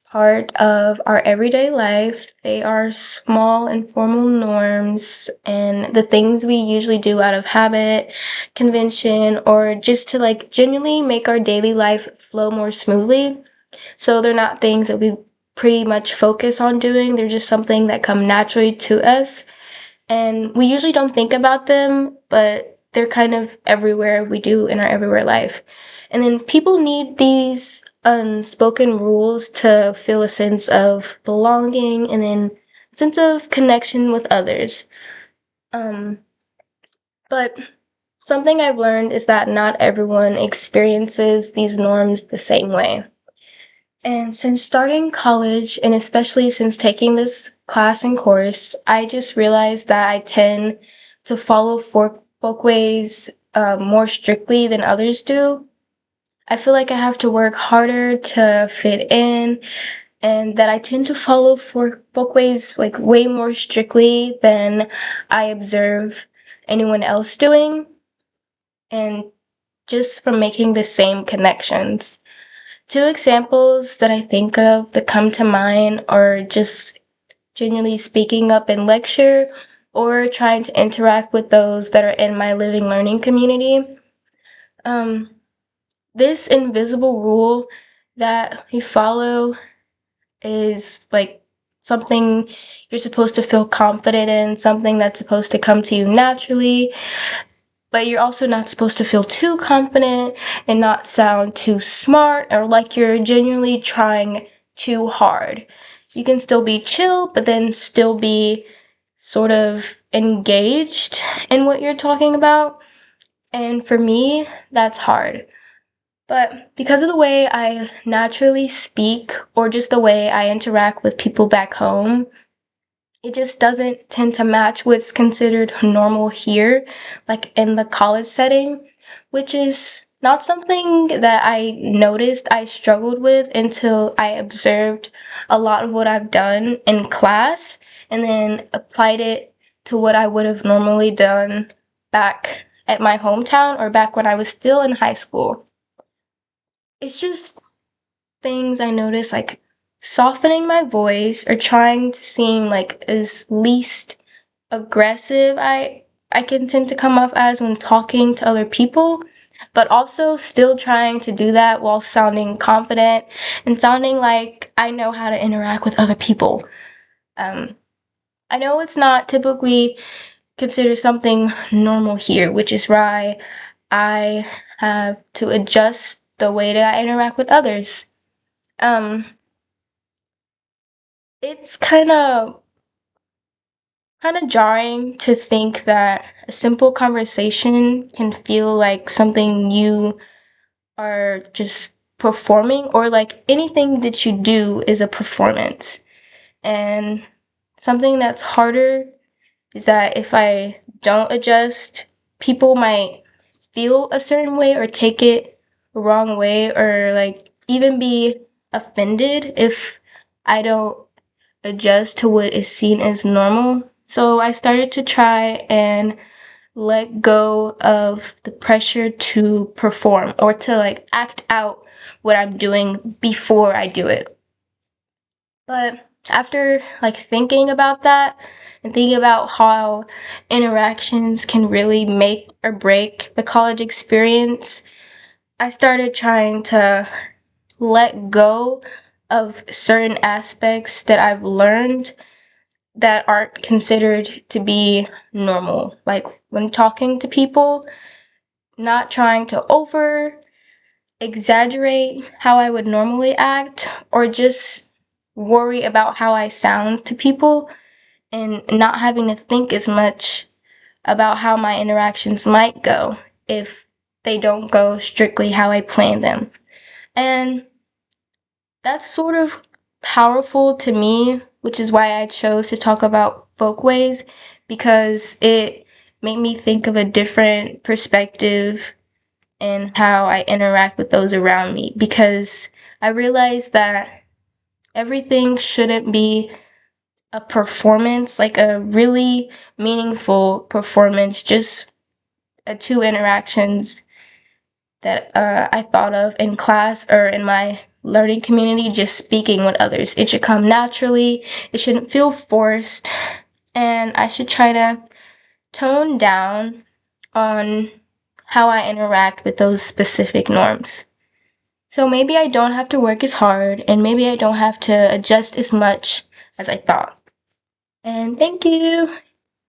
part of our everyday life. They are small, informal norms and the things we usually do out of habit, convention, or just to genuinely make our daily life flow more smoothly. So they're not things that we pretty much focus on doing. They're just something that come naturally to us. And we usually don't think about them, but they're kind of everywhere we do in our everywhere life. And then people need these unspoken rules to feel a sense of belonging and then a sense of connection with others. Um, but something I've learned is that not everyone experiences these norms the same way. And since starting college, and especially since taking this class and course, I just realized that I tend to follow folkways more strictly than others do. I feel like I have to work harder to fit in, and that I tend to follow folkways way more strictly than I observe anyone else doing, and just from making the same connections. Two examples that I think of that come to mind are just genuinely speaking up in lecture or trying to interact with those that are in my living learning community. Um, this invisible rule that we follow is something you're supposed to feel confident in, something that's supposed to come to you naturally, but you're also not supposed to feel too confident and not sound too smart or like you're genuinely trying too hard. You can still be chill, but then still be sort of engaged in what you're talking about. And for me, that's hard. But because of the way I naturally speak or just the way I interact with people back home, it just doesn't tend to match what's considered normal here, like in the college setting, which is not something that I noticed I struggled with until I observed a lot of what I've done in class and then applied it to what I would have normally done back at my hometown or back when I was still in high school. It's just things I notice softening my voice or trying to seem as least aggressive I can tend to come off as when talking to other people, but also still trying to do that while sounding confident and sounding like I know how to interact with other people. Um, I know it's not typically considered something normal here, which is why I have to adjust the way that I interact with others. Um, it's kind of jarring to think that a simple conversation can feel like something you are just performing, or like anything that you do is a performance. And something that's harder is that if I don't adjust, people might feel a certain way or take it the wrong way, or even be offended if I don't adjust to what is seen as normal. So I started to try and let go of the pressure to perform or to act out what I'm doing before I do it. But after thinking about that and thinking about how interactions can really make or break the college experience, I started trying to let go of certain aspects that I've learned that aren't considered to be normal. Like when talking to people, not trying to over exaggerate how I would normally act or just worry about how I sound to people and not having to think as much about how my interactions might go if they don't go strictly how I plan them. And that's sort of powerful to me, which is why I chose to talk about folkways, because it made me think of a different perspective in how I interact with those around me, because I realized that everything shouldn't be a performance, like a really meaningful performance, just two interactions that I thought of in class or in my learning community, just speaking with others. It should come naturally, it shouldn't feel forced, and I should try to tone down on how I interact with those specific norms. So maybe I don't have to work as hard, and maybe I don't have to adjust as much as I thought. And thank you.